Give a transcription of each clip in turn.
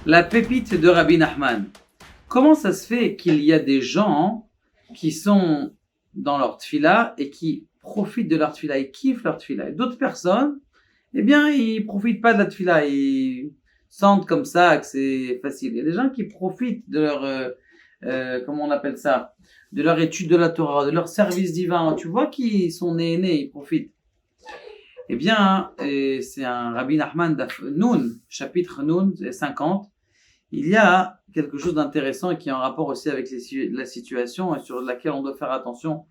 La pépite de Rabbi Nachman. Comment ça se fait qu'il y a des gens qui sont dans leur tfila et qui profitent de leur tfila, ils kiffent leur tfila. Et d'autres personnes, eh bien, ils profitent pas de la tfila, ils sentent comme ça que c'est facile. Il y a des gens qui profitent de leur, comment on appelle ça, de leur étude de la Torah, de leur service divin. Tu vois qu'ils sont nés, ils profitent. Eh bien, c'est un Rabbi Nachman Noun, chapitre Noun, 50. Il y a quelque chose d'intéressant et qui est en rapport aussi avec la situation et sur laquelle on doit faire attention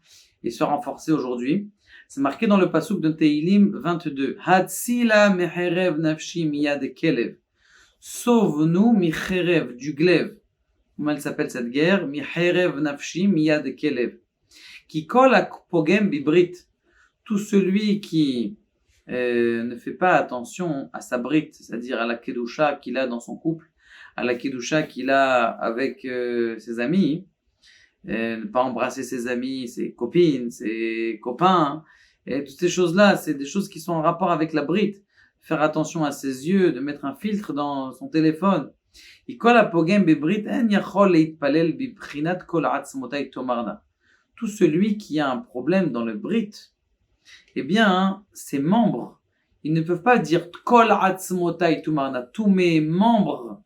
et se renforcer aujourd'hui. C'est marqué dans le pasuk de Teilim 22. Hatsila mecherev nafshi miyad kelev. Sauve-nous micherev du glaive. Comment elle s'appelle cette guerre? Micherev nafshi miyad kelev. Qui kol pogem bibrit. Tout celui qui ne fait pas attention à sa brite, c'est-à-dire à la kedusha qu'il a dans son couple, à la kedusha qu'il a avec ses amis, ne pas embrasser ses amis, ses copines, ses copains, et toutes ces choses-là, c'est des choses qui sont en rapport avec la brite. Faire attention à ses yeux, de mettre un filtre dans son téléphone. Tout celui qui a un problème dans le brite, eh bien, ses membres, ils ne peuvent pas dire kol atzmotai tumarna, tous mes membres,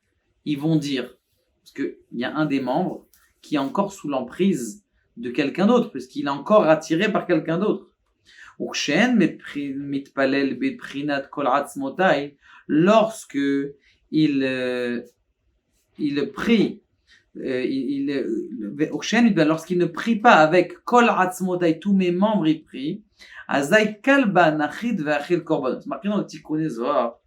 ils vont dire, parce qu'il y a un des membres qui est encore sous l'emprise de quelqu'un d'autre, parce qu'il est encore attiré par quelqu'un d'autre. Lorsque il prie, lorsqu'il ne prie pas avec kol atzmotai, tous mes membres, ils prient. C'est marqué dans le Tikkuné Zohar.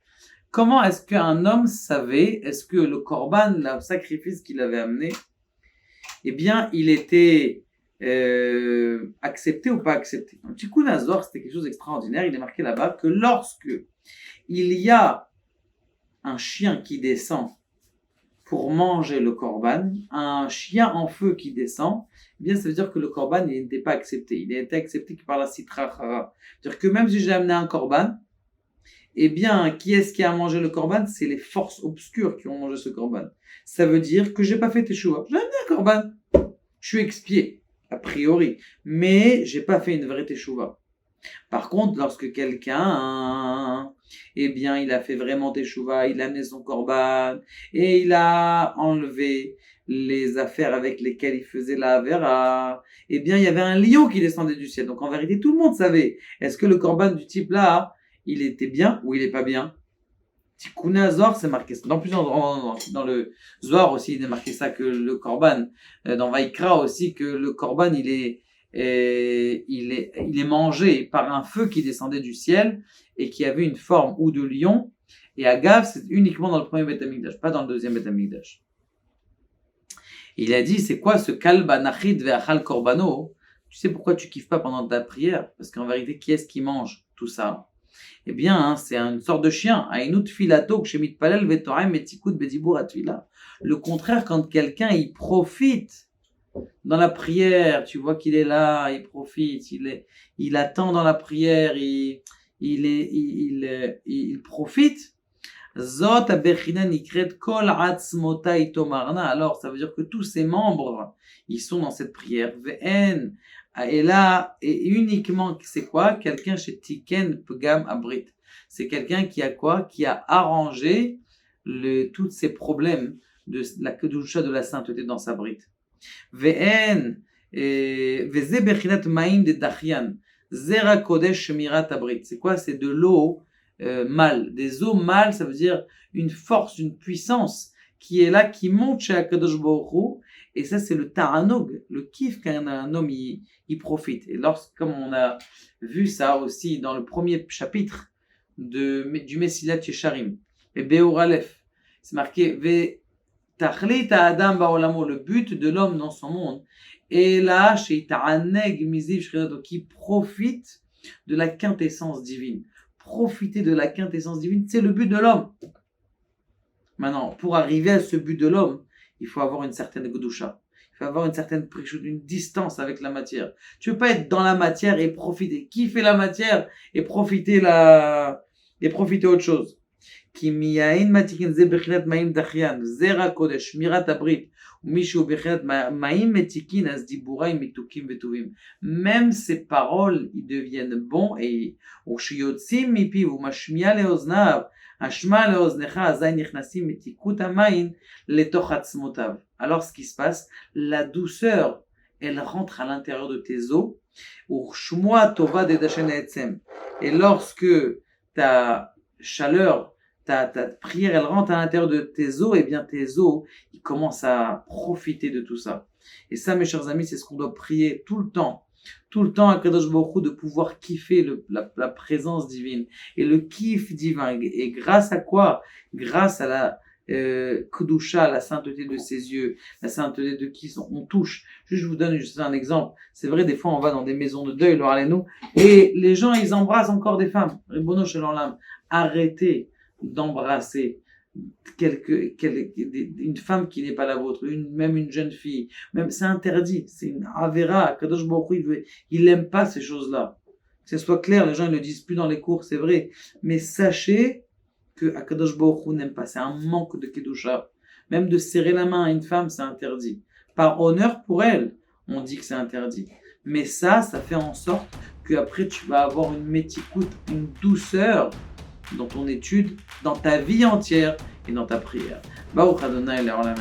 Comment est-ce qu'un homme savait, est-ce que le korban, le sacrifice qu'il avait amené, eh bien, il était accepté ou pas accepté? Dans le Tikkuné Zohar, c'était quelque chose d'extraordinaire. Il est marqué là-bas que lorsque il y a un chien qui descend pour manger le korban, un chien en feu qui descend, eh bien, ça veut dire que le korban, il n'était pas accepté. Il n'était accepté que par la sitra chara. C'est-à-dire que même si j'ai amené un korban, eh bien, qui est-ce qui a mangé le korban? C'est les forces obscures qui ont mangé ce korban. Ça veut dire que j'ai pas fait teshuva. J'ai amené un korban. Je suis expié, a priori. Mais j'ai pas fait une vraie teshuva. Par contre, lorsque quelqu'un, eh bien, il a fait vraiment teshuva, il a amené son korban, et il a enlevé les affaires avec lesquelles il faisait la avera, eh bien, il y avait un lion qui descendait du ciel. Donc, en vérité, tout le monde savait. Est-ce que le korban du type là, il était bien ou il est pas bien? Tikkuné Zohar, c'est marqué ça. Dans plusieurs endroits, dans le Zohar aussi, il est marqué ça, que le korban, dans Vaikra aussi, que le korban, il est mangé par un feu qui descendait du ciel et qui avait une forme ou de lion. Et Agav, c'est uniquement dans le premier Beth Amikdash, pas dans le deuxième Beth Amikdash. Il a dit, c'est quoi ce kalba nachid ve'achal korbano? Tu sais pourquoi tu kiffes pas pendant ta prière? Parce qu'en vérité, qui est-ce qui mange tout ça? Eh bien, c'est une sorte de chien. Le contraire, quand quelqu'un, il profite dans la prière, tu vois qu'il est là, il profite, il attend dans la prière, il profite. Zot abechina nikret kol atzmotai tomarna. Alors, ça veut dire que tous ses membres, ils sont dans cette prière. Ve'en, et là, et uniquement, c'est quoi? Quelqu'un chez Tiken Pgam Abrit. C'est quelqu'un qui a quoi? Qui a arrangé tous ces problèmes de la kedusha, de la sainteté dans sa brite. Ve'en, veze bechinat ma'im de dachian. Zera kodesh shemirat abrit. C'est quoi? C'est de l'eau mâle. Des eaux mâles, ça veut dire une force, une puissance qui est là, qui monte chez Akadosh Baruch Hu. Et ça, c'est le ta'anog, le kiff qu'un homme il profite. Et comme on a vu ça aussi dans le premier chapitre du Mesilat Yesharim, et Be'or Aleph, c'est marqué Tachlit Adam Ba'olamo, le but de l'homme dans son monde, et là, chez Ta'aneg Miziv Shchinato, qui profite de la quintessence divine. Profiter de la quintessence divine, c'est le but de l'homme. Maintenant, pour arriver à ce but de l'homme, il faut avoir une certaine godusha. Il faut avoir une certaine une distance avec la matière. Tu veux pas être dans la matière et profiter, kiffer la matière et profiter autre chose. כי מיין מתיקין זה בחינת מים דחיין, זרע קודש, שמירת הברית, ומישהו בחינת מים מתיקין, אז דיבוריים מתוקים וטובים. Même ces paroles, ils deviennent bons, et וכשיוצאים מפיו ומשמיע לאוזניו, השמע לאוזניך, אזי נכנסים מתיקות המים לתוך עצמותיו. Alors ce qui se passe, la douceur, elle rentre à l'intérieur de tes os, ושמוע טובה דדשן העצם. Et lorsque ta chaleur, ta prière, elle rentre à l'intérieur de tes os, et bien tes os, ils commencent à profiter de tout ça. Et ça, mes chers amis, c'est ce qu'on doit prier tout le temps à Kadosh Baruch Hu, de pouvoir kiffer la présence divine et le kiff divin. Et grâce à quoi? Grâce à la Kedusha, la sainteté de ses yeux, la sainteté de qui on touche. Je vous donne juste un exemple. C'est vrai, des fois, on va dans des maisons de deuil, et les gens, ils embrassent encore des femmes. Ribono shel olam, arrêtez d'embrasser une femme qui n'est pas la vôtre, même une jeune fille, même c'est interdit, c'est une avera. Kadosh Baruch Hu, il aime pas ces choses-là. Que ce soit clair, les gens ne le disent plus dans les cours, c'est vrai, mais sachez que Akadosh Baruch Hu n'aime pas, c'est un manque de kedusha. Même de serrer la main à une femme, c'est interdit. Par honneur pour elle, on dit que c'est interdit. Mais ça fait en sorte qu'après tu vas avoir une métikout, une douceur dans ton étude, dans ta vie entière et dans ta prière. Baruch Adonai le'olam.